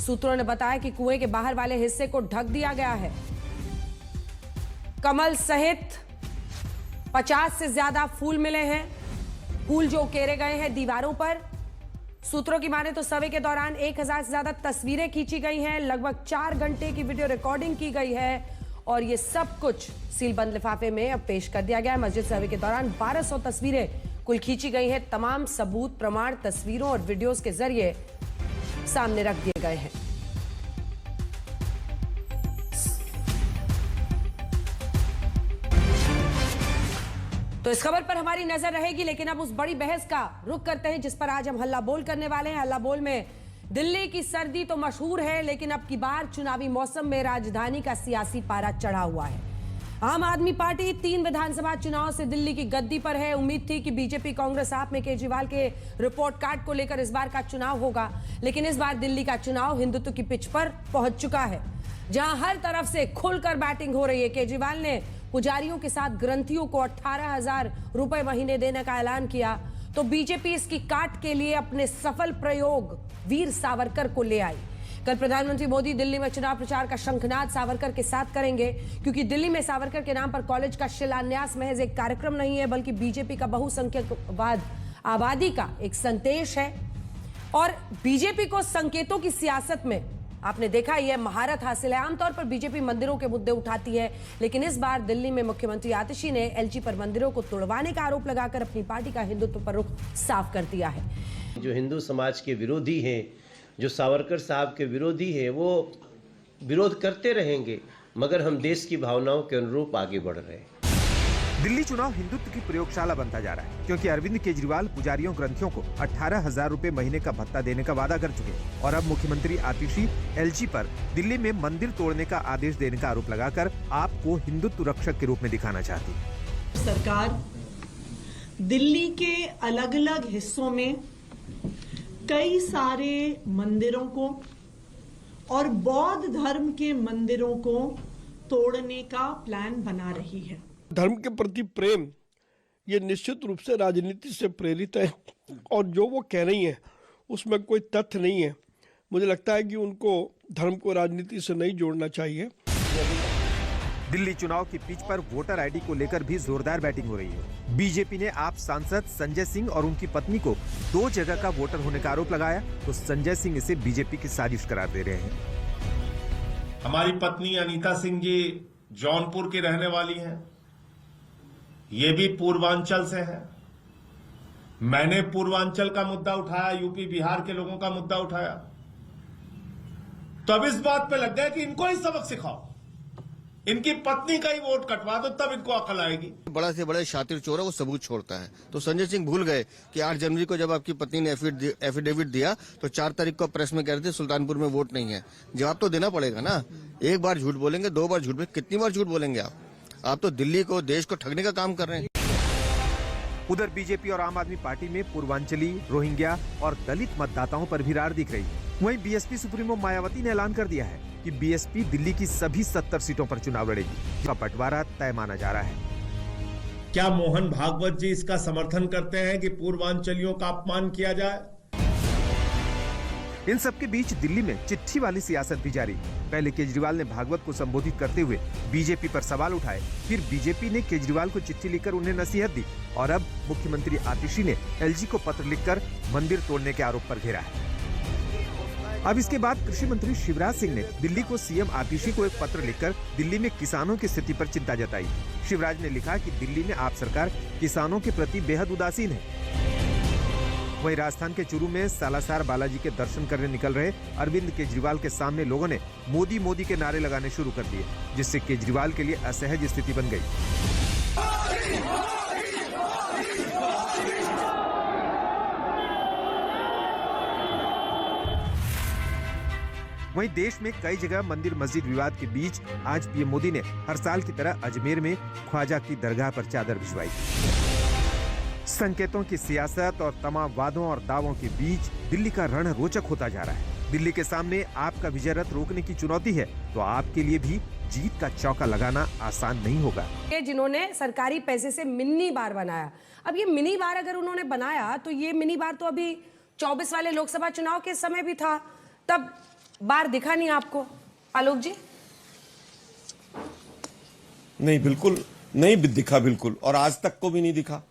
सूत्रों ने बताया कि कुएं के बाहर वाले हिस्से को ढक दिया गया है। कमल सहित 50 से ज्यादा फूल मिले हैं, फूल जो उकेरे गए हैं दीवारों पर। सूत्रों की माने तो सर्वे के दौरान 1000 से ज्यादा तस्वीरें खींची गई हैं, लगभग 4 घंटे की वीडियो रिकॉर्डिंग की गई है और ये सब कुछ सीलबंद लिफाफे में अब पेश कर दिया गया है। मस्जिद सर्वे के दौरान 1200 तस्वीरें कुल खींची गई हैं। तमाम सबूत, प्रमाण तस्वीरों और वीडियोस के जरिए सामने रख दिए गए हैं। तो इस खबर पर हमारी नजर रहेगी, लेकिन अब उस बड़ी बहस का रुख करते हैं जिस पर आज हम हल्ला बोल करने वाले हैं। हल्ला बोल में दिल्ली की सर्दी तो मशहूर है, लेकिन अब की बार चुनावी मौसम में राजधानी का सियासी पारा चढ़ा हुआ है। आम आदमी पार्टी 3 विधानसभा चुनाव से दिल्ली की गद्दी पर है। उम्मीद थी कि बीजेपी कांग्रेस आप में केजरीवाल के रिपोर्ट कार्ड को लेकर इस बार का चुनाव होगा, लेकिन इस बार दिल्ली का चुनाव हिंदुत्व की पिच पर पहुंच चुका है, जहां हर तरफ से खुलकर बैटिंग हो रही है। केजरीवाल ने पुजारियों के साथ ग्रंथियों को 18,000 रुपए महीने देने का ऐलान किया, तो बीजेपी इसकी काट के लिए अपने सफल प्रयोग वीर सावरकर को ले आई। कल प्रधानमंत्री मोदी दिल्ली में चुनाव प्रचार का शंखनाद सावरकर के साथ करेंगे, क्योंकि दिल्ली में सावरकर के नाम पर कॉलेज का शिलान्यास महज एक कार्यक्रम नहीं है, बल्कि बीजेपी का बहुसंख्यकवाद आबादी का एक संदेश है। और बीजेपी को संकेतों की सियासत में आपने देखा यह महारत हासिल है। आमतौर पर बीजेपी मंदिरों के मुद्दे उठाती है, लेकिन इस बार दिल्ली में मुख्यमंत्री आतिशी ने एलजी पर मंदिरों को तोड़वाने का आरोप लगाकर अपनी पार्टी का हिंदुत्व पर रुख साफ कर दिया है। जो हिंदू समाज के विरोधी हैं, जो सावरकर साहब के विरोधी हैं, वो विरोध करते रहेंगे, मगर हम देश की भावनाओं के अनुरूप आगे बढ़ रहे हैं। दिल्ली चुनाव हिंदुत्व की प्रयोगशाला बनता जा रहा है, क्योंकि अरविंद केजरीवाल पुजारियों ग्रंथियों को 18,000 रुपए महीने का भत्ता देने का वादा कर चुके हैं और अब मुख्यमंत्री आतिशी एलजी पर दिल्ली में मंदिर तोड़ने का आदेश देने का आरोप लगाकर आपको हिंदुत्व रक्षक के रूप में दिखाना चाहती है। सरकार दिल्ली के अलग अलग हिस्सों में कई सारे मंदिरों को और बौद्ध धर्म के मंदिरों को तोड़ने का प्लान बना रही है। धर्म के प्रति प्रेम ये निश्चित रूप से राजनीति से प्रेरित है और जो वो कह रही हैं उसमें कोई तथ्य नहीं है। मुझे लगता है कि उनको धर्म को राजनीति से नहीं जोड़ना चाहिए। दिल्ली चुनाव की पिच पर वोटर आईडी को लेकर भी जोरदार बैटिंग हो रही है। बीजेपी ने आप सांसद संजय सिंह और उनकी पत्नी को 2 जगह का वोटर होने का आरोप लगाया, तो संजय सिंह इसे बीजेपी की साजिश करार दे रहे हैं। हमारी पत्नी अनीता सिंह जी जौनपुर की रहने वाली हैं, ये भी पूर्वांचल से है। मैंने पूर्वांचल का मुद्दा उठाया, यूपी बिहार के लोगों का मुद्दा उठाया, तो अब इस बात पे लग गया कि इनको ही सबक सिखाओ, इनकी पत्नी का ही वोट कटवा दो, तब इनको अकल आएगी। बड़ा से बड़ा शातिर चोर है, वो सबूत छोड़ता है। तो संजय सिंह भूल गए कि 8 जनवरी को जब आपकी पत्नी ने एफिडेविट दिया तो 4 तारीख को प्रेस में कह रहे थे सुल्तानपुर में वोट नहीं है। जवाब तो देना पड़ेगा ना। एक बार झूठ बोलेंगे, 2 बार झूठ, कितनी बार झूठ बोलेंगे आप तो दिल्ली को, देश को ठगने का काम कर रहे हैं। उधर बीजेपी और आम आदमी पार्टी में पूर्वांचली, रोहिंग्या और दलित मतदाताओं पर भी रार दिख रही है। वहीं बीएसपी सुप्रीमो मायावती ने ऐलान कर दिया है कि बीएसपी दिल्ली की सभी 70 सीटों पर चुनाव लड़ेगी। इसका बंटवारा तय माना जा रहा है। क्या मोहन भागवत जी इसका समर्थन करते हैं कि पूर्वांचलियों का अपमान किया जाए? इन सबके बीच दिल्ली में चिट्ठी वाली सियासत भी जारी। पहले केजरीवाल ने भागवत को संबोधित करते हुए बीजेपी पर सवाल उठाए, फिर बीजेपी ने केजरीवाल को चिट्ठी लिखकर उन्हें नसीहत दी और अब मुख्यमंत्री आतिशी ने एलजी को पत्र लिखकर मंदिर तोड़ने के आरोप पर घेरा है। अब इसके बाद कृषि मंत्री शिवराज सिंह ने दिल्ली को सीएम आतिशी को एक पत्र लिखकर दिल्ली में किसानों की स्थिति पर चिंता जताई। शिवराज ने लिखा कि दिल्ली में आप सरकार किसानों के प्रति बेहद उदासीन है। वहीं राजस्थान के चुरू में सालासर बालाजी के दर्शन करने निकल रहे अरविंद केजरीवाल के सामने लोगों ने मोदी मोदी के नारे लगाने शुरू कर दिए, जिससे केजरीवाल के लिए असहज स्थिति बन गई। वहीं देश में कई जगह मंदिर मस्जिद विवाद के बीच आज पीएम मोदी ने हर साल की तरह अजमेर में ख्वाजा की दरगाह पर चादर भिजवाई। संकेतों की सियासत और तमाम वादों और दावों के बीच दिल्ली का रण रोचक होता जा रहा है। दिल्ली के सामने आपका विजय रथ रोकने की चुनौती है, तो आपके लिए भी जीत का चौका लगाना आसान नहीं होगा। जिन्होंने सरकारी पैसे से मिनी बार बनाया, अब ये मिनी बार अगर उन्होंने बनाया तो ये मिनी बार तो अभी 24 वाले लोकसभा चुनाव के समय भी था, तब बार दिखा नहीं आपको आलोक जी? नहीं, बिल्कुल नहीं दिखा, बिल्कुल, और आज तक को भी नहीं दिखा।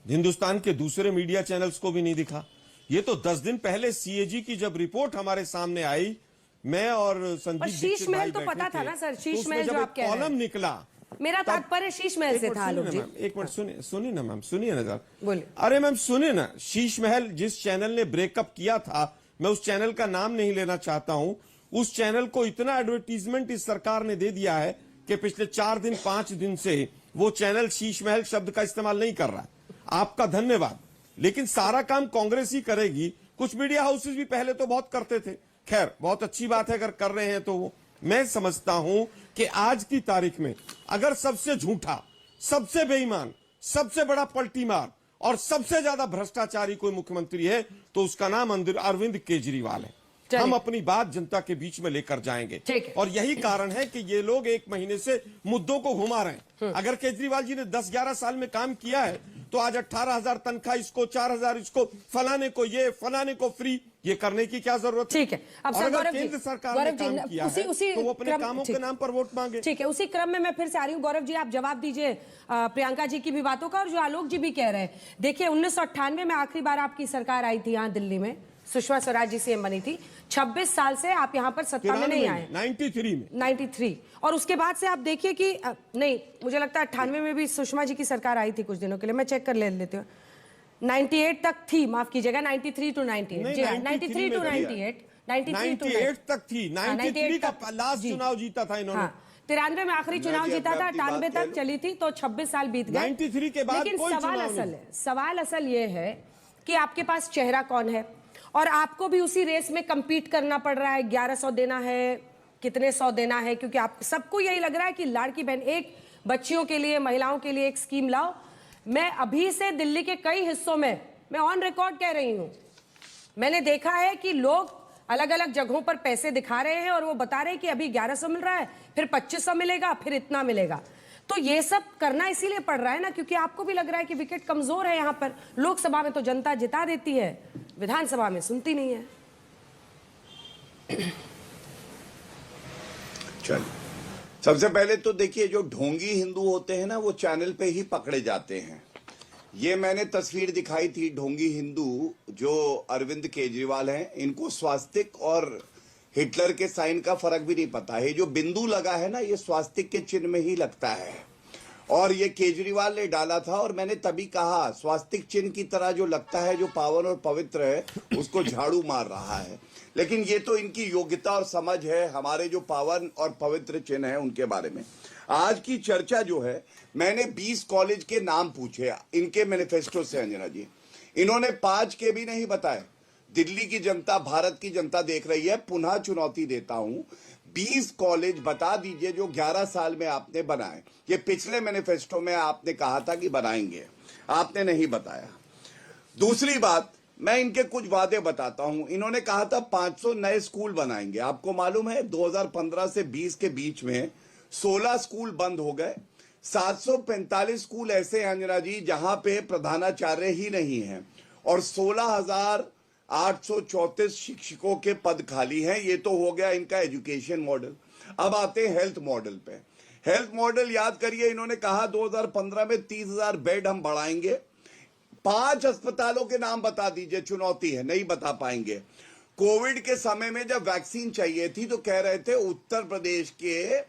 हिंदुस्तान के दूसरे मीडिया चैनल्स को भी नहीं दिखा। ये तो 10 दिन पहले सीएजी की जब रिपोर्ट हमारे सामने आई, मैं और संजीव शीश महल तो पता था ना सर, शीश महल जो आप कह रहे हैं, कॉलम निकला, मेरा तात्पर्य शीश महल से था आलोक जी। एक मिनट सुनिए ना मैम, सुनिए ना जरा। बोलिए। अरे मैम सुनिए ना, शीश महल जिस चैनल ने ब्रेकअप किया था, मैं उस चैनल का नाम नहीं लेना चाहता हूं, उस चैनल को इतना एडवर्टीजमेंट इस सरकार ने दे दिया है कि पिछले 4 दिन 5 दिन से वो चैनल शीश महल शब्द का इस्तेमाल नहीं कर रहा है। आपका धन्यवाद, लेकिन सारा काम कांग्रेस ही करेगी। कुछ मीडिया हाउसेस भी पहले तो बहुत करते थे, खैर बहुत अच्छी बात है अगर कर रहे हैं तो वो। मैं समझता हूं कि आज की तारीख में अगर सबसे झूठा, सबसे बेईमान, सबसे बड़ा पलटीमार और सबसे ज्यादा भ्रष्टाचारी कोई मुख्यमंत्री है तो उसका नाम अरविंद केजरीवाल है। हम अपनी बात जनता के बीच में लेकर जाएंगे, और यही कारण है कि ये लोग 1 महीने से मुद्दों को घुमा रहे हैं। अगर केजरीवाल जी ने 10-11 साल में काम किया है तो आज 18,000 तनख्वाह इसको, 4,000 इसको, फलाने को ये, फलाने को फ्री, ये करने की क्या जरूरत है? ठीक है। अब और अगर केंद्र सरकार ने काम किया है तो वो अपने कामों के नाम पर वोट मांगे। ठीक है, उसी क्रम में मैं फिर से आ रही हूँ। गौरव जी आप जवाब दीजिए प्रियंका जी की भी बातों का, और जो आलोक जी भी कह रहे हैं। देखिए 1998 में आखिरी बार आपकी सरकार आई थी यहाँ दिल्ली में, सुषमा स्वराज जी सीएम बनी थी। 26 साल से आप यहाँ पर सत्ता में नहीं आए। 93 और उसके बाद से आप देखिए कि नहीं, मुझे लगता है 98 में भी सुषमा जी की सरकार आई थी कुछ दिनों के लिए, मैं चेक कर लेती हूँ। 98 तक थी, माफ कीजिएगा, 93 to 98, जी हाँ, 93 to 98, 98 तक थी। 93 का लास्ट चुनाव जीता था इन्होंने। 93 में आखिरी चुनाव जीता था, 98 तक चली थी, तो 26 साल बीत गए। 93 के बाद लेकिन कोई सवाल असल ये है कि आपके पास चेहरा कौन है, और आपको भी उसी रेस में compete करना पड़ रहा है। 1100 देना है, कितने 100 देना है, क्योंकि आप सबको यही लग रहा है कि लाड़की बहन, एक बच्चियों के लिए, महिलाओं के लिए एक स्कीम लाओ। मैं अभी से दिल्ली के कई हिस्सों में, मैं ऑन रिकॉर्ड कह रही हूं, मैंने देखा है कि लोग अलग अलग जगहों पर पैसे दिखा रहे हैं और वो बता रहे हैं कि अभी 1100 मिल रहा है, फिर 2500 मिलेगा, फिर इतना मिलेगा। तो ये सब करना इसीलिए पड़ रहा है ना, क्योंकि आपको भी लग रहा है कि विकेट कमजोर है यहाँ पर। लोकसभा में तो जनता जिता देती है, विधानसभा में सुनती नहीं है। चलिए, सबसे पहले तो देखिए, जो ढोंगी हिंदू होते हैं ना, वो चैनल पे ही पकड़े जाते हैं। ये मैंने तस्वीर दिखाई थी, ढोंगी हिंदू जो अरविंद केजरीवाल हैं, इनको स्वास्तिक और हिटलर के साइन का फर्क भी नहीं पता है। जो बिंदु लगा है ना, ये स्वास्तिक के चिन्ह में ही लगता है, और ये केजरीवाल ने डाला था। और मैंने तभी कहा, स्वास्तिक चिन्ह की तरह जो लगता है, जो पावन और पवित्र है, उसको झाड़ू मार रहा है। लेकिन ये तो इनकी योग्यता और समझ है हमारे जो पावन और पवित्र चिन्ह है उनके बारे में। आज की चर्चा जो है, मैंने 20 कॉलेज के नाम पूछे इनके मैनिफेस्टो से, अंजना जी, इन्होंने 5 के भी नहीं बताए। दिल्ली की जनता, भारत की जनता देख रही है, पुनः चुनौती देता हूं, 20 कॉलेज बता दीजिए जो 11 साल में आपने बनाए। ये पिछले मैनिफेस्टो में आपने कहा था कि बनाएंगे, आपने नहीं बताया। दूसरी बात, मैं इनके कुछ वादे बताता हूं। इन्होंने कहा था 500 नए स्कूल बनाएंगे। आपको मालूम है 2015 से 20 के बीच में 16 स्कूल बंद हो गए। 745 स्कूल ऐसे हैं अंजना जी जहां पे प्रधानाचार्य ही नहीं है, और 16,834 शिक्षकों के पद खाली हैं। ये तो हो गया इनका एजुकेशन मॉडल। अब आते हैं हेल्थ मॉडल पे। हेल्थ मॉडल याद करिए, इन्होंने कहा 2015 में 30,000 बेड हम बढ़ाएंगे। 5 अस्पतालों के नाम बता दीजिए, चुनौती है, नहीं बता पाएंगे। कोविड के समय में जब वैक्सीन चाहिए थी तो कह रहे थे उत्तर प्रदेश के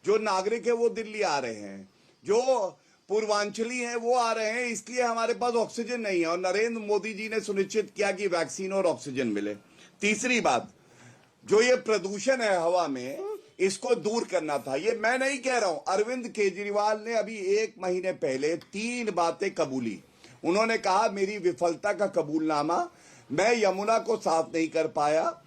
जो नागरिक है वो दिल्ली आ रहे हैं, जो पूर्वांचली हैं वो आ रहे हैं, इसलिए हमारे पास ऑक्सीजन नहीं है। और नरेंद्र मोदी जी ने सुनिश्चित किया कि वैक्सीन और ऑक्सीजन मिले। तीसरी बात, जो ये प्रदूषण है हवा में, इसको दूर करना था। ये मैं नहीं कह रहा हूं, अरविंद केजरीवाल ने अभी 1 महीने पहले 3 बातें कबूली। उन्होंने कहा, मेरी विफलता का कबूलनामा, मैं यमुना को साफ नहीं कर पाया,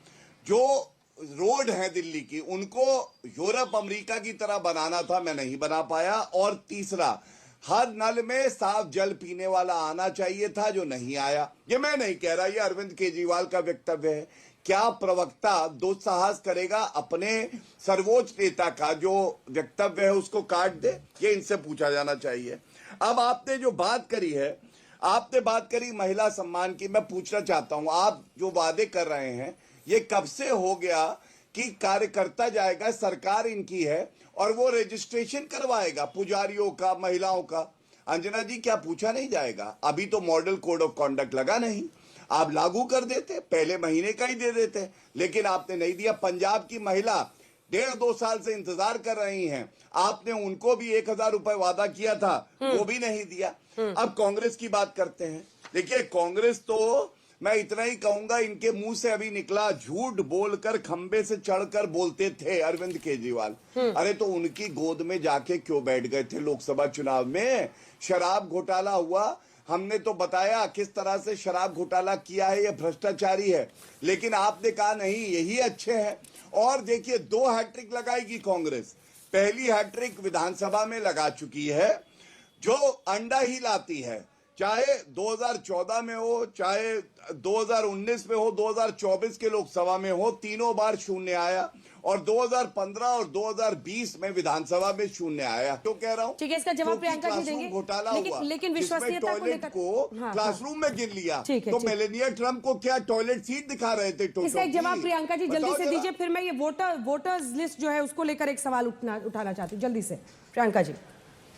जो रोड है दिल्ली की उनको यूरोप अमेरिका की तरह बनाना था, मैं नहीं बना पाया। और तीसरा, हर नल में साफ जल पीने वाला आना चाहिए था, जो नहीं आया। ये मैं नहीं कह रहा, ये अरविंद केजरीवाल का वक्तव्य है। क्या प्रवक्ता दुस्साहस करेगा अपने सर्वोच्च नेता का जो वक्तव्य है उसको काट दे? ये इनसे पूछा जाना चाहिए। अब आपने जो बात करी है, आपने बात करी महिला सम्मान की। मैं पूछना चाहता हूं, आप जो वादे कर रहे हैं, ये कब से हो गया कि कार्य करता जाएगा, सरकार इनकी है और वो रजिस्ट्रेशन करवाएगा पुजारियों का, महिलाओं का। अंजना जी, क्या पूछा नहीं जाएगा? अभी तो मॉडल कोड ऑफ कॉन्डक्ट लगा नहीं, आप लागू कर देते, पहले महीने का ही दे देते, लेकिन आपने नहीं दिया। पंजाब की महिला 1.5-2 साल से इंतजार कर रही हैं, आपने उनको भी 1000 रुपए वादा किया था, वो भी नहीं दिया। अब कांग्रेस की बात करते हैं। देखिए, कांग्रेस तो मैं इतना ही कहूंगा, इनके मुंह से अभी निकला, झूठ बोलकर खंबे से चढ़कर बोलते थे अरविंद केजरीवाल। अरे तो उनकी गोद में जाके क्यों बैठ गए थे लोकसभा चुनाव में? शराब घोटाला हुआ, हमने तो बताया किस तरह से शराब घोटाला किया है, ये भ्रष्टाचारी है, लेकिन आपने कहा नहीं, यही अच्छे हैं। और देखिए, 2 हैट्रिक लगाएगी कांग्रेस। पहली हैट्रिक विधानसभा में लगा चुकी है, जो अंडा ही लाती है, चाहे 2014 में हो, चाहे 2019 में हो, 2024 के लोकसभा में हो, तीनों बार शून्य आया, और 2015 और 2020 में विधानसभा में शून्य आया। तो कह रहा हूँ, ठीक है, इसका जवाब प्रियंका जी देंगे। घोटाला हुआ, लेकिन विश्वसनीयता को लेकर क्लासरूम में गिन लिया, ठीक है, तो मेलेनिया ट्रम्प को क्या टॉयलेट सीट दिखा रहे थे? इसका एक जवाब प्रियंका जी जल्दी से दीजिए, फिर मैं ये वोटर्स लिस्ट जो है उसको लेकर एक सवाल उठाना चाहती हूँ, जल्दी से प्रियंका जी।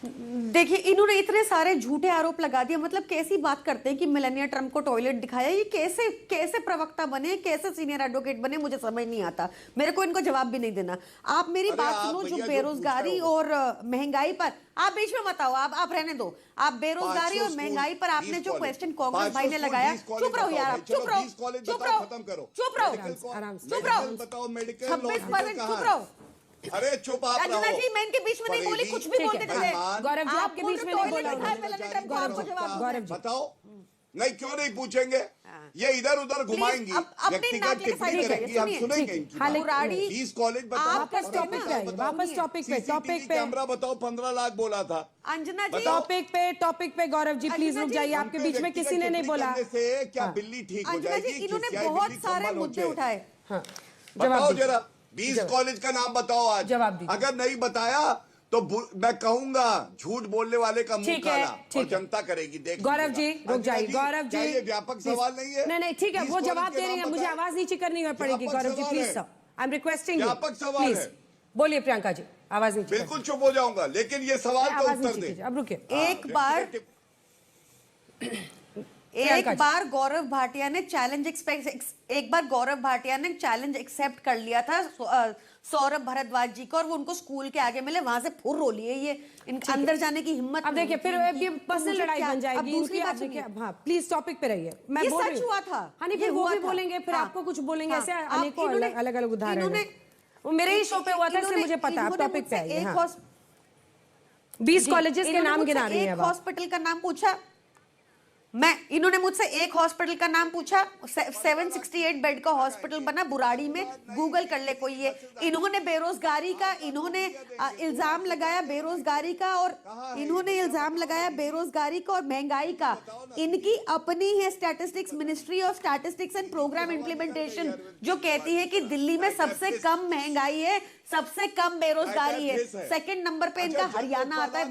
देखिए, इन्होंने इतने सारे झूठे आरोप लगा दिए, मतलब कैसी बात करते हैं कि मेलानिया ट्रम्प को टॉयलेट दिखाया, ये कैसे प्रवक्ता बने, कैसे सीनियर एडवोकेट बने, मुझे समझ नहीं आता। मेरे को इनको जवाब भी नहीं देना। आप मेरी बात सुनो, जो बेरोजगारी और महंगाई पर, आप बीच में मत आओ, आप रहने दो। आप बेरोजगारी और महंगाई पर आपने जो क्वेश्चन कांग्रेस भाई ने लगाया, चुप रहो यार, आप चुप रहो, चुप रहो, चुप रहो, चुप रहो, 26% चुप रहो। अरे चुप आप रहो। जी, मैं इनके बीच में नहीं बोली, कुछ भी बोलते थे। गौरव जी, आपके बीच में नहीं बोला। गौरव जी बताओ, नहीं क्यों नहीं पूछेंगे? ये इधर उधर घुमाएंगी, व्यक्तिगत टिप्पणी करेंगी, हम सुनेंगे। 20 कॉलेज बताओ, वापस टॉपिक पे कैमरा बताओ, 15 लाख बोला था। अंजना जी, टॉपिक पे गौरव जी प्लीज रुक जाइए, आपके बीच में किसी ने नहीं बोला। से क्या बिल्ली ठीक हो जाएगी? इन्होंने बहुत सारे मुद्दे उठाए। बताओ जरा, 20 कॉलेज का नाम बताओ आज। जवाब दीजिए। अगर नहीं बताया तो मैं कहूंगा झूठ बोलने वाले का मुंह काला, और जनता करेगी। देख गौरव जी रुक जाइए, गौरव जी, ये व्यापक सवाल नहीं है। नहीं ठीक है, वो जवाब दे रही है, मुझे आवाज नीचे करनी पड़ेगी। Gaurav ji please sir, I am requesting you, व्यापक सवाल है। बोलिए प्रियंका जी, आवाज नीचे। बिल्कुल चुप हो जाऊंगा, लेकिन ये सवाल का उत्तर दे। अब रुकिए, एक बार गौरव भाटिया ने चैलेंज एक्सेप्ट कर लिया था सौरभ भारद्वाज जी को, और वो उनको स्कूल के आगे मिले, वहां से फुर रो लिए। ये इनके अंदर जाने की हिम्मत। अब देखिए, फिर ये पर्सनल लड़ाई बन जाएगी इनकी। आप देखिए, हाँ प्लीज टॉपिक पे रहिए। मैं बोल रही हूं, हुआ था। हाँ नहीं, फिर वो भी बोलेंगे, फिर आपको कुछ बोलेंगे, ऐसे अनेकों अलग अलग उदाहरण है। वो मेरे ही शो पे हुआ था, इसलिए मुझे पता है। टॉपिक पे आइए। 20 कॉलेजेस के नाम गिना रही है। हॉस्पिटल का नाम पूछा, इन्होंने मुझसे एक हॉस्पिटल का नाम पूछा, 768 बेड का हॉस्पिटल बना बुराड़ी में, गूगल कर ले कोई ये। इन्होंने बेरोजगारी का, इल्जाम लगाया बेरोजगारी का, और इन्होंने इल्जाम लगाया बेरोजगारी का और महंगाई का। इनकी अपनी है statistics, ministry of statistics and programme implementation, जो कहती है कि दिल्ली में सबसे कम महंगाई है, सबसे कम बेरोजगारी है। सेकंड नंबर पे इनका हरियाणा आता है।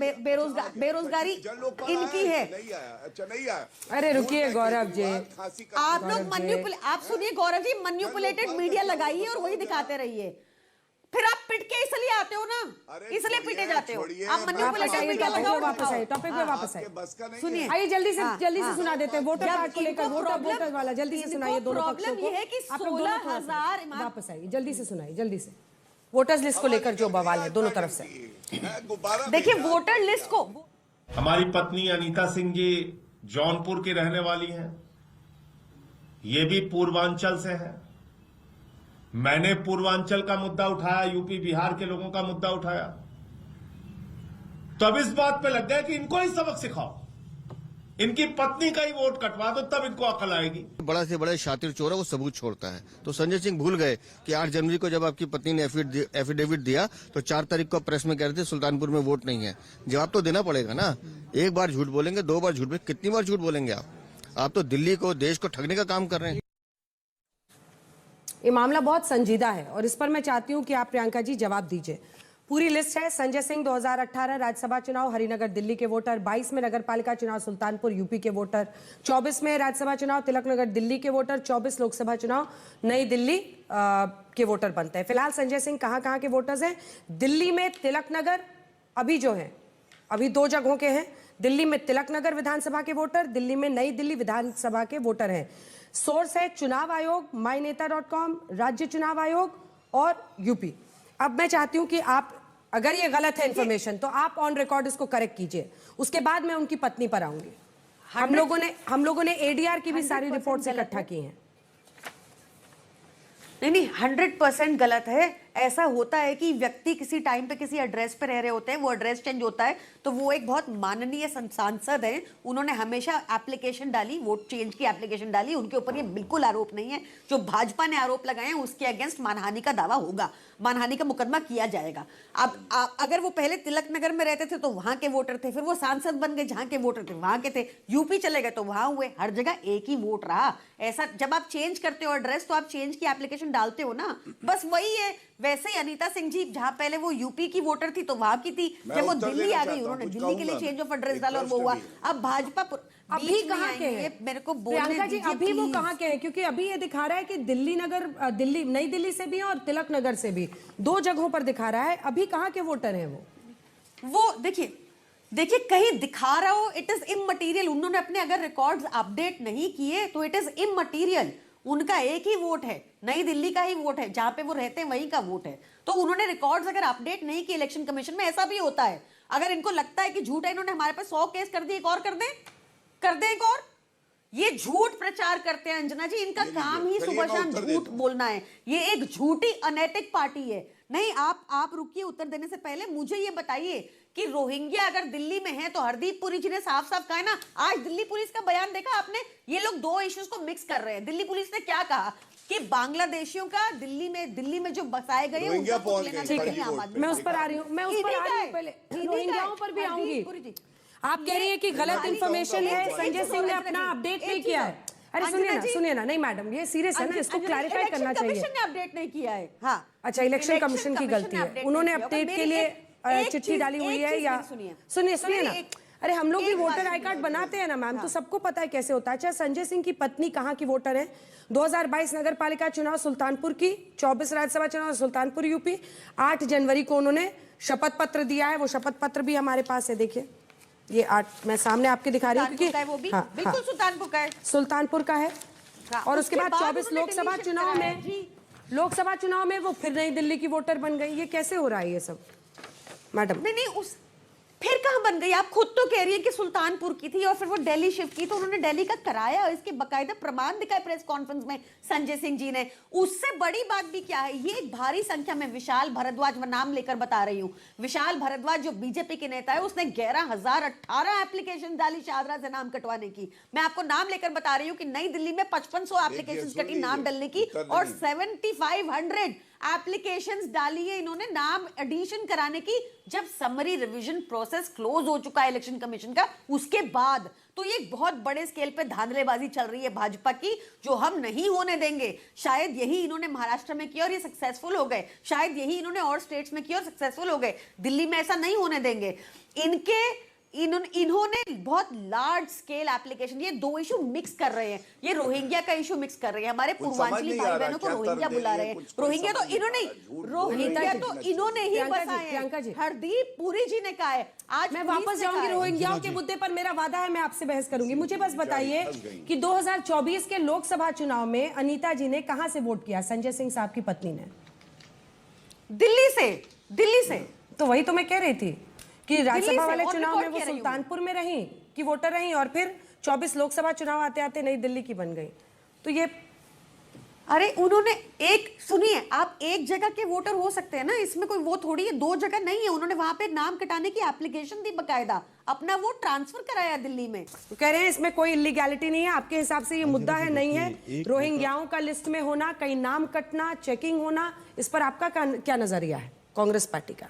बेरोजगारी इनकी है। अच्छा नहीं आया। अरे रुकिए गौरव जी, आप लोग आप सुनिए गौरव जी, मैनिपुलेटेड मीडिया लगाइए और वही दिखाते रहिए। फिर आप पिट के इसलिए आते हो ना, इसलिए पिटे जाते हो आप। मैनिपुलेटेड मीडिया लगाओ। वापस आइए, टॉपिक पे वापस आइए। सुनिए, आइए जल्दी से सुना देते हैं वोटर कार्ड को लेकर। वोटर वाला जल्दी से सुनाइए दोनों पक्षों को। प्रॉब्लम ये है कि 16,000 वापस आइए, जल्दी से सुनाइए, जल्दी से। वोटर्स लिस्ट को लेकर जो बवाल है दोनों तरफ से। देखिए, वोटर लिस्ट को, हमारी पत्नी अनीता सिंह जी जौनपुर की रहने वाली हैं, ये भी पूर्वांचल से हैं। मैंने पूर्वांचल का मुद्दा उठाया, यूपी बिहार के लोगों का मुद्दा उठाया, तो अब इस बात पे लग गया कि इनको ही सबक सिखाओ, इनकी पत्नी का ही वोट कटवा दो, तब इनको अकल आएगी। बड़ा से बड़ा शातिर चोर है, वो सबूत छोड़ता है। तो संजय सिंह भूल गए कि 8 जनवरी को जब आपकी पत्नी ने एफिडेविट दिया, तो 4 तारीख को प्रेस में कह रहे थे सुल्तानपुर में वोट नहीं है। जवाब तो देना पड़ेगा ना। एक बार झूठ बोलेंगे, 2 बार झूठ बोलेंगे, कितनी बार झूठ बोलेंगे आप तो दिल्ली को, देश को ठगने का काम कर रहे हैं। ये मामला बहुत संजीदा है और इस पर मैं चाहती हूं कि आप प्रियंका जी जवाब दीजिए। पूरी लिस्ट है। संजय सिंह 2018 राज्यसभा चुनाव हरिनगर दिल्ली के वोटर, 22 में नगरपालिका चुनाव सुल्तानपुर यूपी के वोटर, 24 में राज्यसभा चुनाव तिलकनगर दिल्ली के वोटर, 24 लोकसभा चुनाव नई दिल्ली के वोटर बनते हैं। फिलहाल संजय सिंह कहां के वोटर्स हैं? दिल्ली में तिलकनगर अभी जो है अभी 2 जगहों के हैं। दिल्ली में तिलकनगर विधानसभा के वोटर, दिल्ली में नई दिल्ली विधानसभा के वोटर हैं। सोर्स है चुनाव आयोग, myneता.com, राज्य चुनाव आयोग और यूपी। अब मैं चाहती हूं कि आप, अगर ये गलत है इन्फॉर्मेशन, तो आप ऑन रिकॉर्ड इसको करेक्ट कीजिए। उसके बाद मैं उनकी पत्नी पर आऊंगी। हम लोगों ने एडीआर की भी सारी रिपोर्ट्स इकट्ठा की हैं। नहीं 100% गलत है। ऐसा होता है कि व्यक्ति किसी टाइम पे किसी एड्रेस पे रह रहे होते हैं, वो एड्रेस चेंज होता है, तो वो एक बहुत माननीय सांसद हैं, उन्होंने हमेशा एप्लीकेशन डाली, वोट चेंज की एप्लीकेशन डाली, उनके ऊपर ये बिल्कुल आरोप नहीं है। जो भाजपा ने आरोप लगाए हैं उसके अगेंस्ट मानहानि का दावा होगा, मानहानि का मुकदमा किया जाएगा। अब अगर वो पहले तिलकनगर में रहते थे तो वहां के वोटर थे, फिर वो सांसद बन गए, जहां के वोटर थे वहां के थे, यूपी चले गए तो वहां हुए, हर जगह एक ही वोट रहा। ऐसा जब आप चेंज करते हो एड्रेस तो आप चेंज की एप्लीकेशन डालते हो ना, बस वही है। वैसे ही अनीता सिंह जी जहां पहले वो यूपी की वोटर थी तो वहां की थी, जब वो दिल्ली आ गई उन्होंने दिल्ली के लिए चेंज ऑफ एड्रेस डाला और वो हुआ। अब भाजपा अभी कहाँ के हैं? मेरे को प्रियंका जी अभी वो कहाँ के हैं? क्योंकि अभी ये दिखा रहा है कि दिल्ली नई दिल्ली से भी और तिलकनगर से भी 2 जगहों पर दिखा रहा है। अभी कहाँ के वोटर हैं वो देखिए कहीं दिखा रहा हो, इट इज इममटीरियल। उन्होंने अपने अगर रिकॉर्ड्स अपडेट नहीं किए तो इट इज इममटीरियल। उनका एक ही वोट है, नई दिल्ली का ही वोट है, जहां पे वो रहते हैं वहीं का वोट है। तो उन्होंने रिकॉर्ड्स अगर अपडेट नहीं किए, इलेक्शन कमीशन में ऐसा भी होता है, अगर इनको लगता है कि झूठ है, इन्होंने हमारे पास 100 केस कर दिए, एक और कर दें एक और। ये झूठ प्रचार करते हैं अंजना जी, इनका काम ही सुबह शाम झूठ बोलना है। ये एक झूठी अनैतिक पार्टी है। नहीं आप रुकिए, उत्तर देने से पहले मुझे ये बताइए कि रोहिंग्या अगर दिल्ली में है तो हरदीप पुरी जी ने साफ साफ कहा है ना। आज दिल्ली पुलिस का बयान देखा आपने? ये लोग 2 इश्यूज को मिक्स कर रहे हैं। दिल्ली पुलिस ने क्या कहा कि बांग्लादेशियों का दिल्ली में जो बसाए गए उनका कुछ लेना देना नहीं आम आदमी। मैं उस पर आ रही हूँ, पहले रोहिंग्याओं पर भी आऊंगी। आप कह रही है कि गलत इन्फॉर्मेशन है, संजय सिंह ने अपना अपडेट नहीं किया है। अरे सुनिए ना, नहीं मैडम ये सीरियस है ना, इसको क्लैरिफाई करना चाहिए। कमीशन ने अपडेट नहीं किया है। हाँ अच्छा, इलेक्शन कमीशन की गलती है, उन्होंने अपडेट के लिए चिट्ठी डाली हुई है या सुनिए ना। अरे हम लोग भी वोटर आई कार्ड बनाते हैं ना मैम, तो सबको पता है कैसे होता है। अच्छा, संजय सिंह की पत्नी कहाँ की वोटर है? 2022 नगर पालिका चुनाव सुल्तानपुर की, 24 राज्यसभा चुनाव सुल्तानपुर यूपी। 8 जनवरी को उन्होंने शपथ पत्र दिया है, वो शपथ पत्र भी हमारे पास है। देखिए ये 8 मैं सामने आपके दिखा रही हूँ क्योंकि वो भी बिल्कुल सुल्तानपुर का है। और उसके बाद 24 लोकसभा चुनाव में वो फिर नई दिल्ली की वोटर बन गई। ये कैसे हो रहा है ये सब मैडम? नहीं फिर कहां बन गई? आप खुद तो कह रही है कि सुल्तानपुर की थी और फिर वो दिल्ली शिफ्ट की, तो उन्होंने दिल्ली का कराया, इसके बकायदा प्रमाण दिखाए प्रेस कॉन्फ्रेंस में संजय सिंह जी ने। उससे बड़ी बात भी क्या है, ये एक भारी संख्या में विशाल भारद्वाज, मैं नाम लेकर बता रही हूँ, विशाल भारद्वाज जो बीजेपी के नेता है, उसने 11,018 एप्लीकेशन डाली शाहदरा से नाम कटवाने की। मैं आपको नाम लेकर बता रही हूँ कि नई दिल्ली में 5500 एप्लीकेशन कटी नाम डालने की और 7500 एप्लीकेशंस डाली है इन्होंने नाम एडिशन कराने की, जब समरी रिवीजन प्रोसेस क्लोज हो चुका है इलेक्शन कमीशन का उसके बाद। तो ये बहुत बड़े स्केल पे धांधलेबाजी चल रही है भाजपा की, जो हम नहीं होने देंगे। शायद यही इन्होंने महाराष्ट्र में किया और ये सक्सेसफुल हो गए, शायद यही इन्होंने और स्टेट्स में किया और सक्सेसफुल हो गए। दिल्ली में ऐसा नहीं होने देंगे। इन्होंने बहुत लार्ज स्केल एप्लीकेशन, ये 2 इशू मिक्स कर रहे हैं। ये रोहिंग्या का इशू मिक्स कर रहे हैं, हमारे पूर्वांचली भाई बहनों को रोहिंग्या बुला रहे हैं। रोहिंग्या तो इन्होंने ही बसाए हैं। हरदीप पुरी जी ने कहा है। आज मैं वापस जाऊंगी रोहिंग्याओं के मुद्दे पर, मेरा वादा है मैं आपसे बहस करूंगी। मुझे बस बताइए कि 2024 के लोकसभा चुनाव में अनीता जी ने कहां से वोट किया? संजय सिंह साहब की पत्नी ने दिल्ली से। तो वही तो मैं कह रही थी कि राज्यसभा वाले चुनाव में वो सुल्तानपुर में रही कि वोटर रही, और फिर 24 लोकसभा चुनाव आते आते नई दिल्ली की बन गई। तो ये अरे उन्होंने सुनिए, आप एक जगह के वोटर हो सकते हैं ना, इसमें कोई वो थोड़ी है, 2 जगह नहीं है। उन्होंने वहां पे नाम कटाने की एप्लीकेशन दी, बकायदा अपना वोट ट्रांसफर कराया दिल्ली में। तो कह रहे हैं इसमें कोई इलीगैलिटी नहीं है। आपके हिसाब से ये मुद्दा है, नहीं है? रोहिंग्याओं का लिस्ट में होना, कहीं नाम कटना, चेकिंग होना, इस पर आपका क्या नजरिया है कांग्रेस पार्टी का?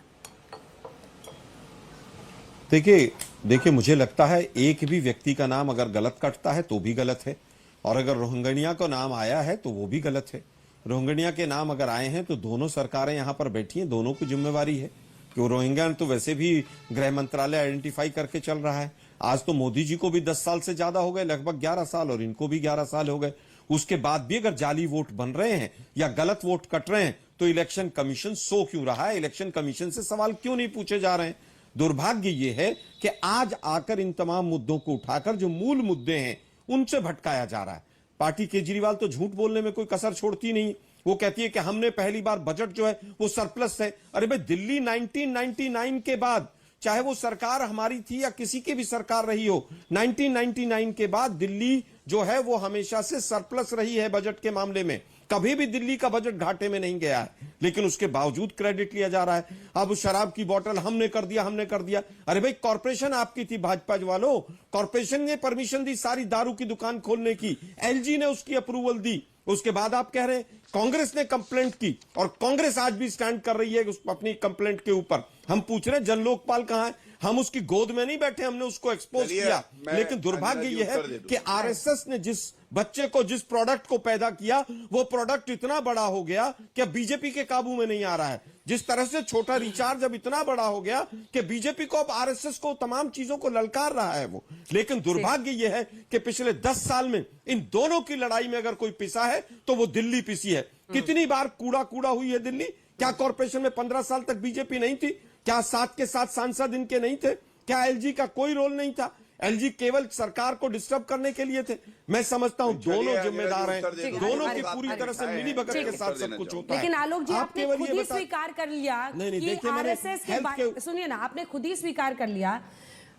देखिए मुझे लगता है एक भी व्यक्ति का नाम अगर गलत कटता है तो भी गलत है, और अगर रोहिंग्या का नाम आया है तो वो भी गलत है। रोहिंग्या के नाम अगर आए हैं तो दोनों सरकारें यहां पर बैठी हैं, दोनों की जिम्मेवारी है। कि रोहिंग्या तो वैसे भी गृह मंत्रालय आइडेंटिफाई करके चल रहा है। आज तो मोदी जी को भी 10 साल से ज्यादा हो गए, लगभग 11 साल, और इनको भी 11 साल हो गए। उसके बाद भी अगर जाली वोट बन रहे हैं या गलत वोट कट रहे हैं तो इलेक्शन कमीशन सो क्यों रहा है? इलेक्शन कमीशन से सवाल क्यों नहीं पूछे जा रहे हैं? दुर्भाग्य यह है कि आज आकर इन तमाम मुद्दों को उठाकर जो मूल मुद्दे हैं उनसे भटकाया जा रहा है। पार्टी केजरीवाल तो झूठ बोलने में कोई कसर छोड़ती नहीं। वो कहती है कि हमने पहली बार बजट जो है वो सरप्लस है। अरे भाई, दिल्ली 1999 के बाद, चाहे वो सरकार हमारी थी या किसी की भी सरकार रही हो, 1999 के बाद दिल्ली जो है वो हमेशा से सरप्लस रही है बजट के मामले में। कभी भी दिल्ली का बजट घाटे में नहीं गया है, लेकिन उसके बावजूद क्रेडिट लिया जा रहा है। अब शराब की बोतल हमने कर दिया, हमने कर दिया। अरे भाई, कॉर्पोरेशन आपकी थी भाजपा वालों, कॉर्पोरेशन ने परमिशन दी सारी दारू की दुकान खोलने की, एलजी ने उसकी अप्रूवल दी। उसके बाद आप कह रहे हैं कांग्रेस ने कंप्लेंट की, और कांग्रेस आज भी स्टैंड कर रही है अपनी कंप्लेंट के ऊपर। हम पूछ रहे हैं जन लोकपाल कहां है? हम उसकी गोद में नहीं बैठे, हमने उसको एक्सपोज किया। लेकिन दुर्भाग्य यह है कि आरएसएस ने जिस बच्चे को, जिस प्रोडक्ट को पैदा किया, वो प्रोडक्ट इतना बड़ा हो गया कि अब बीजेपी के काबू में नहीं आ रहा है। जिस तरह से छोटा रिचार्ज अब इतना बड़ा हो गया कि बीजेपी को, अब आरएसएस को तमाम चीजों को ललकार रहा है वो। लेकिन दुर्भाग्य यह है कि पिछले 10 साल में इन दोनों की लड़ाई में अगर कोई पिसा है तो वो दिल्ली पिसी है। कितनी बार कूड़ा हुई है दिल्ली? क्या कॉर्पोरेशन में 15 साल तक बीजेपी नहीं थी? क्या 7 के 7 सांसद इनके नहीं थे? क्या एलजी का कोई रोल नहीं था? एलजी केवल सरकार को डिस्टर्ब करने के लिए थे। मैं समझता हूं दोनों जिम्मेदार हैं, दोनों की पूरी तरह से मिली भगत के साथ सब कुछ होता है। लेकिन आलोक जी, आपने खुद ही स्वीकार कर लिया कि आरएसएस के, सुनिए ना, आपने खुद ही स्वीकार कर लिया,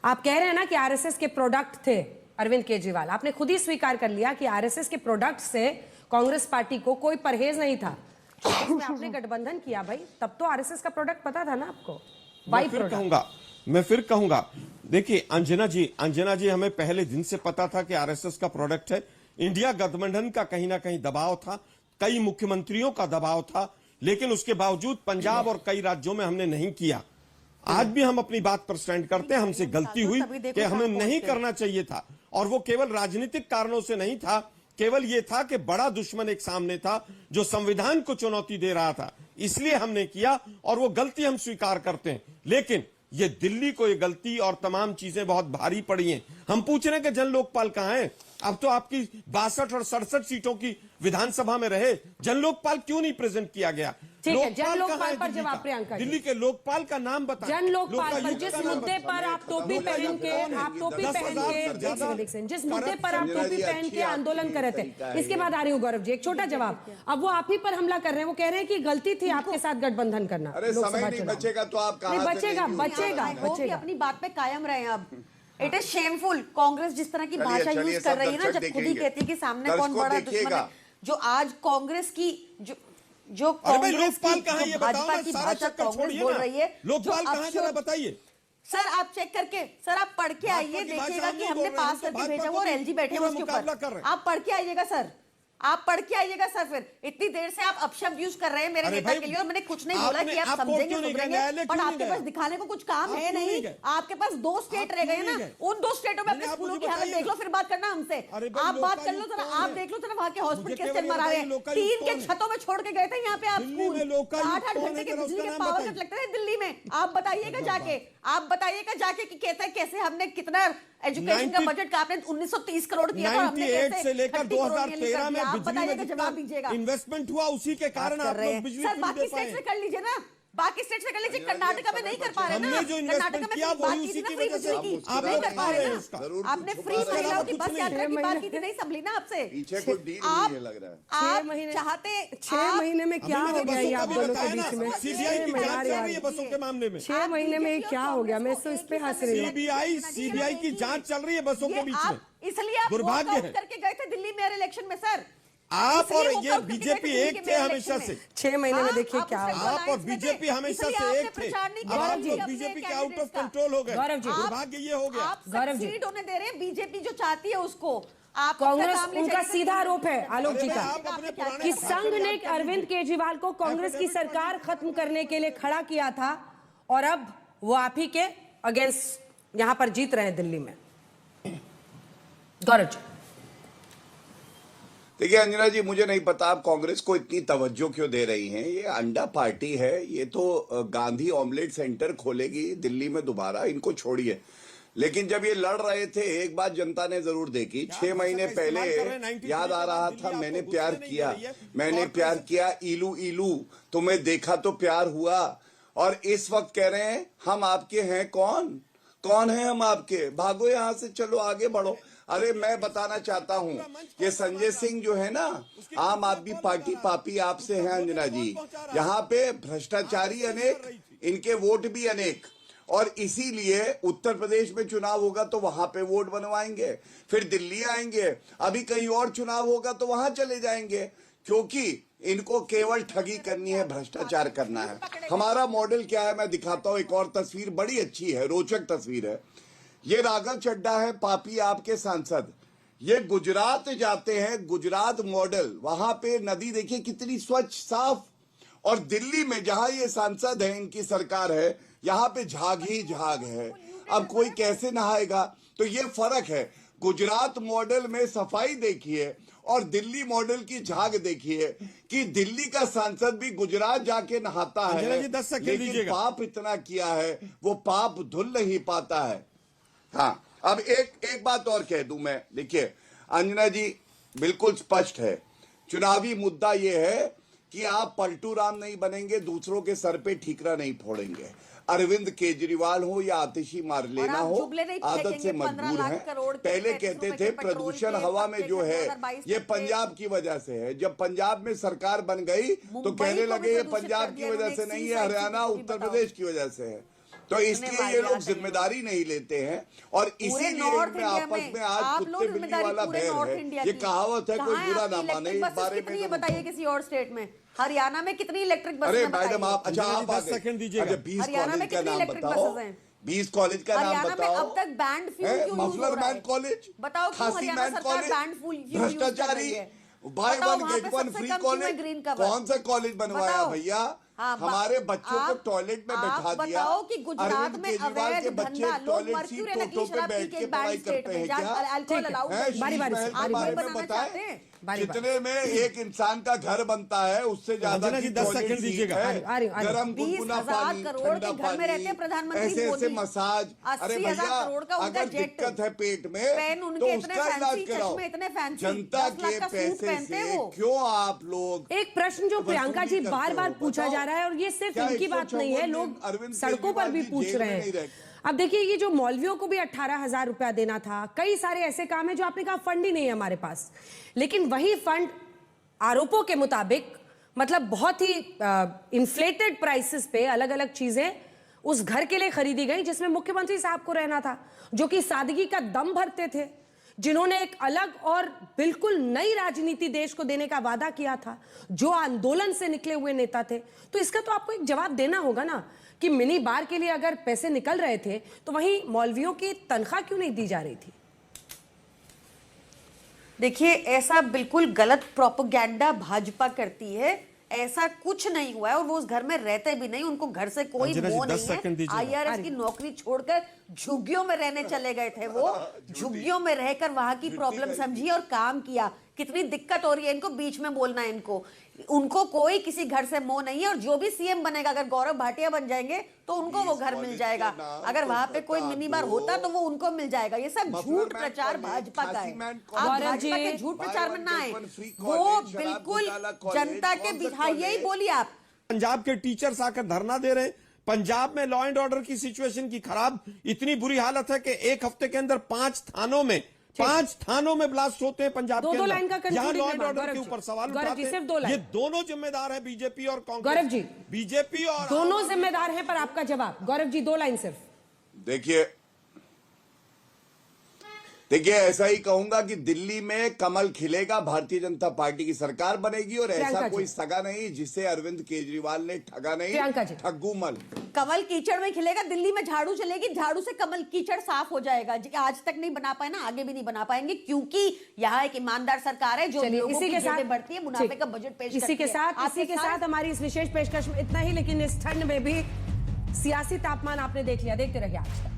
आप कह रहे हैं ना कि आरएसएस के प्रोडक्ट थे अरविंद केजरीवाल, आपने खुद ही स्वीकार कर लिया कि आरएसएस के प्रोडक्ट से कांग्रेस पार्टी को कोई परहेज नहीं था। आपने गठबंधन किया भाई, तब तो आरएसएस का प्रोडक्ट पता था ना आपको। मैं फिर कहूंगा, देखिए अंजना जी, हमें पहले दिन से पता था कि आरएसएस का प्रोडक्ट है। इंडिया गठबंधन का कहीं ना कहीं दबाव था, कई मुख्यमंत्रियों का दबाव था, लेकिन उसके बावजूद पंजाब और कई राज्यों में हमने नहीं किया। आज भी हम अपनी बात पर स्टैंड करते हैं, हमसे गलती हुई कि हमें नहीं करना चाहिए था, और वो केवल राजनीतिक कारणों से नहीं था, केवल ये था कि बड़ा दुश्मन एक सामने था जो संविधान को चुनौती दे रहा था, इसलिए हमने किया, और वो गलती हम स्वीकार करते हैं। लेकिन ये दिल्ली को ये गलती और तमाम चीजें बहुत भारी पड़ी हैं। हम पूछ रहे हैं कि जन लोकपाल कहां है? अब तो आपकी 62 और 67 सीटों की विधानसभा में रहे, जन लोकपाल क्यों नहीं प्रेजेंट किया गया? ठीक है, जन लोकपाल पर जवाब प्रियंका, दिल्ली के लोकपाल का नाम बताएं। जन लोकपाल पर जिस मुद्दे पर आप टोपी पहन के जिस मुद्दे पर आप टोपी पहन के आंदोलन कर रहे थे, इसके बाद आ रही हूँ गौरव जी, एक छोटा जवाब। अब वो आप ही पर हमला कर रहे हैं, वो कह रहे हैं कि गलती थी आपके साथ गठबंधन करना। अरे समय नहीं बचेगा तो आप कहां बचेगा, अपनी बात पे कायम रहे। अब इट इज शेमफुल, कांग्रेस जिस तरह की भाषा यूज कर रही है ना, जब खुद ही कहती है कि सामने कौन बड़ा दुश्मन है, जो आज कांग्रेस की जो कांग्रेस की भाजपा की भाषा कांग्रेस बोल रही है, लोकपाल कहां जरा बताइए। सर आप चेक करके, सर आप पढ़ के आइए, देखिएगा कि हमने पास करके भेजा वो और एलजी बैठे हैं उसके ऊपर। आप पढ़ के आइएगा सर, आप पढ़ के आइएगा सर। फिर इतनी देर से आप अपशब्द यूज कर रहे हैं मेरे नेता के लिए, और मैंने कुछ नहीं बोला कि आप समझेंगे सुधरेंगे, पर आपके पास दिखाने को कुछ काम है नहीं। आपके पास 2 स्टेट रह गए ना, उन 2 स्टेटों में अपने स्कूलों की हालत देख लो, फिर बात करना हमसे। आप बात कर लो जरा, आप देख लो जरा वहां के हॉस्पिटल कैसे मरा रहे हैं। 3 के छतों में छोड़ के गए थे यहाँ पे आप स्कूल, 8-8 घंटे के बिजली के पावर कट लगते थे दिल्ली में। आप बताइएगा जाके कि कहता है कैसे हमने कितना एजुकेशन का बजट का आपने 1930 करोड़ किया था, हमने कैसे से लेकर 2013 में इन्वेस्टमेंट हुआ, उसी के कारण आप लोग बिजली सर बाकी स्टेट से कर लीजिए ना, बाकी स्टेट से कर लीजिए। कर्नाटक में नहीं कर पा रहे ना, कर्नाटक में बात की थी ना फ्री बिजली की, आप नहीं कर पा रहे ना। आपने फ्री महिलाओं की बस यात्रा की बात की थी, नहीं संभली ना आपसे। पीछे कोई डील नहीं लग रहा है। आप चाहते 6 महीने में क्या हो गया ये आप दोनों के बीच में? सीबीआई की जांच चल रही है बसों के मामले में। 6 महीने में क्या हो गया? मैं तो इस पे हंस रही हूँ। सीबीआई की जांच चल रही है बसों के बीच में, इसलिए आप दुर्भाग्य है करके गए थे दिल्ली में इलेक्शन में सर। आप और ये बीजेपी एक थे हमेशा से। 6 महीने में देखिए क्या आप और बीजेपी हमेशा से एक थे, अब आप लोग बीजेपी के आउट ऑफ कंट्रोल हो गए। दुर्भाग्य ये हो गया। आप सक्सीड होने दे रहे हैं, बीजेपी जो चाहती है उसको। आप कांग्रेस, उनका सीधा आरोप है आलोक जी का कि संघ ने अरविंद केजरीवाल को कांग्रेस की सरकार खत्म करने के लिए खड़ा किया था, और अब वो आप ही के अगेंस्ट यहां पर जीत रहे हैं दिल्ली में। गौरव जी, देखिए अंजना जी, मुझे नहीं पता आप कांग्रेस को इतनी तवज्जो क्यों दे रही हैं। ये अंडा पार्टी है, ये तो गांधी ऑमलेट सेंटर खोलेगी दिल्ली में दोबारा, इनको छोड़िए। लेकिन जब ये लड़ रहे थे, एक बात जनता ने जरूर देखी, 6 महीने पहले याद आ रहा था, मैंने प्यार किया, इलू इलू, तुम्हें देखा तो प्यार हुआ। और इस वक्त कह रहे हैं हम आपके हैं। कौन है हम आपके? भागो यहां से, चलो आगे बढ़ो। अरे मैं बताना चाहता हूं, ये संजय सिंह जो है ना, आम आदमी पार्टी पापी आपसे है अंजना जी। यहाँ पे भ्रष्टाचारी अनेक, इनके वोट भी अनेक, और इसीलिए उत्तर प्रदेश में चुनाव होगा तो वहां पे वोट बनवाएंगे, फिर दिल्ली आएंगे, अभी कहीं और चुनाव होगा तो वहां चले जाएंगे, क्योंकि इनको केवल ठगी करनी है, भ्रष्टाचार करना है। हमारा मॉडल क्या है मैं दिखाता हूं। एक और तस्वीर बड़ी अच्छी है, रोचक तस्वीर है। ये राघव चड्ढा है, पापी आपके सांसद। ये गुजरात जाते हैं, गुजरात मॉडल, वहां पे नदी देखिए कितनी स्वच्छ साफ, और दिल्ली में जहां ये सांसद है, इनकी सरकार है, यहाँ पे झाग ही झाग है। अब कोई कैसे नहाएगा? तो ये फर्क है। गुजरात मॉडल में सफाई देखिए और दिल्ली मॉडल की झाग देखिए कि दिल्ली का सांसद भी गुजरात जाके नहाता है, लेकिन पाप इतना किया है, वो पाप धुल नहीं पाता है। हाँ, अब एक बात और कह दूं मैं। देखिए अंजना जी, बिल्कुल स्पष्ट है, चुनावी मुद्दा ये है कि आप पलटू राम नहीं बनेंगे, दूसरों के सर पे ठीकरा नहीं फोड़ेंगे। अरविंद केजरीवाल हो या आतिशी मारलेना हो, आदत से मजबूर है। पहले कहते थे प्रदूषण हवा में जो है ये पंजाब की वजह से है, जब पंजाब में सरकार बन गई तो कहने लगे ये पंजाब की वजह से नहीं है, हरियाणा उत्तर प्रदेश की वजह से है। तो इसलिए ये लोग जिम्मेदारी नहीं लेते हैं, और इसीलिए इनमें आपस में आज कुत्ते बिल्ली वाला बैर है। ये कहावत है, कोई बुरा ना माने। इस बारे में ये बताइए किसी और स्टेट में, हरियाणा में कितनी इलेक्ट्रिक बसें? अरे मैडम आप, अच्छा आप 10 सेकंड दीजिएगा। 20 कॉलेज का नाम बताओ, 20 कॉलेज का नाम बताओ। अब तक बैंड फ्यूल क्यों यूज हो रहा है? मफलर मैन कॉलेज, बताओ क्यों हरियाणा सरकार बैंड फ्यूल यूज कर रही भ्रष्टाचारी, है? By one get one free college. कौन सा कॉलेज बनवाया भैया? हमारे बच्चों को टॉयलेट में बैठा दिया। बताओ कि गुजरात में अवैध के बच्चे टॉयलेट सीट टोटो पे बैठ के पढ़ाई करते हैं क्या? जितने में एक इंसान का घर बनता है उससे ज्यादा की 10 सेकंड दीजिएगा। गरम गुनगुना पानी, ठंडा पानी, ऐसे ऐसे मसाज। अरे भैया अगर दिक्कत है पेट में तो उसका इलाज कराओ। जनता के पैसे से क्यों आप लोग? एक प्रश्न जो प्रियंका जी बार बार पूछा जा रहा है, और ये सिर्फ इनकी बात नहीं है, लोग सड़कों पर भी पूछ रहे हैं। अब देखिए, ये जो मौलवियों को भी 18,000 रुपया देना था, कई सारे ऐसे काम है जो आपने कहा फंड ही नहीं है हमारे पास, लेकिन वही फंड आरोपों के मुताबिक, मतलब बहुत ही इन्फ्लेटेड प्राइसेस पे अलग अलग चीजें उस घर के लिए खरीदी गई जिसमें मुख्यमंत्री साहब को रहना था, जो कि सादगी का दम भरते थे, जिन्होंने एक अलग और बिल्कुल नई राजनीति देश को देने का वादा किया था, जो आंदोलन से निकले हुए नेता थे। तो इसका तो आपको एक जवाब देना होगा ना कि मिनी बार के लिए अगर पैसे निकल रहे थे तो वहीं मौलवियों की तनख्वाह क्यों नहीं दी जा रही थी? देखिए, ऐसा बिल्कुल गलत प्रोपेगेंडा भाजपा करती है। ऐसा कुछ नहीं हुआ है, और वो उस घर में रहते भी नहीं, उनको घर से कोई मोह नहीं है। IRS की नौकरी छोड़कर झुग्गियों में रहने चले गए थे। वो झुग्गियों में रहकर वहां की प्रॉब्लम समझी और काम किया। कितनी दिक्कत हो रही है इनको, बीच में बोलना है इनको। उनको कोई किसी घर से मोह नहीं है, और जो भी सीएम बनेगा, अगर गौरव भाटिया बन जाएंगे तो उनको वो घर मिल जाएगा। अगर वहां पे कोई मिनी बार होता तो वो उनको मिल जाएगा। ये सब झूठ प्रचार भाजपा का है। आप भाजपा के झूठ प्रचार में ना आए, वो बिल्कुल जनता के बिठा, यही बोली आप। पंजाब के टीचर्स आकर धरना दे रहे हैं। पंजाब में लॉ एंड ऑर्डर की सिचुएशन की खराब इतनी बुरी हालत है कि एक हफ्ते के अंदर 5 थानों में ब्लास्ट होते हैं पंजाब के अंदर। लाइन का यहाँ लॉ एंड ऑर्डर के ऊपर सवाल उठाते हैं। ये दोनों जिम्मेदार है, बीजेपी और कांग्रेस। गौरव जी, बीजेपी और दोनों जिम्मेदार हैं, पर आपका जवाब गौरव जी, 2 लाइन सिर्फ। देखिए ऐसा ही कहूंगा कि दिल्ली में कमल खिलेगा, भारतीय जनता पार्टी की सरकार बनेगी, और ऐसा कोई सगा नहीं जिसे अरविंद केजरीवाल ने ठगा नहीं, ठग्गू मल। कमल कीचड़ में खिलेगा, दिल्ली में झाड़ू चलेगी, झाड़ू से कमल कीचड़ साफ हो जाएगा। आज तक नहीं बना पाए ना, आगे भी नहीं बना पाएंगे, क्योंकि यहाँ एक ईमानदार सरकार है जो इसी के साथ बढ़ती है, मुनाफे का बजट पेश करती है। इसी के साथ हमारी इस विशेष पेशकश में इतना ही, लेकिन इस ठंड में भी सियासी तापमान आपने देख लिया। देखते रहिए आज तक।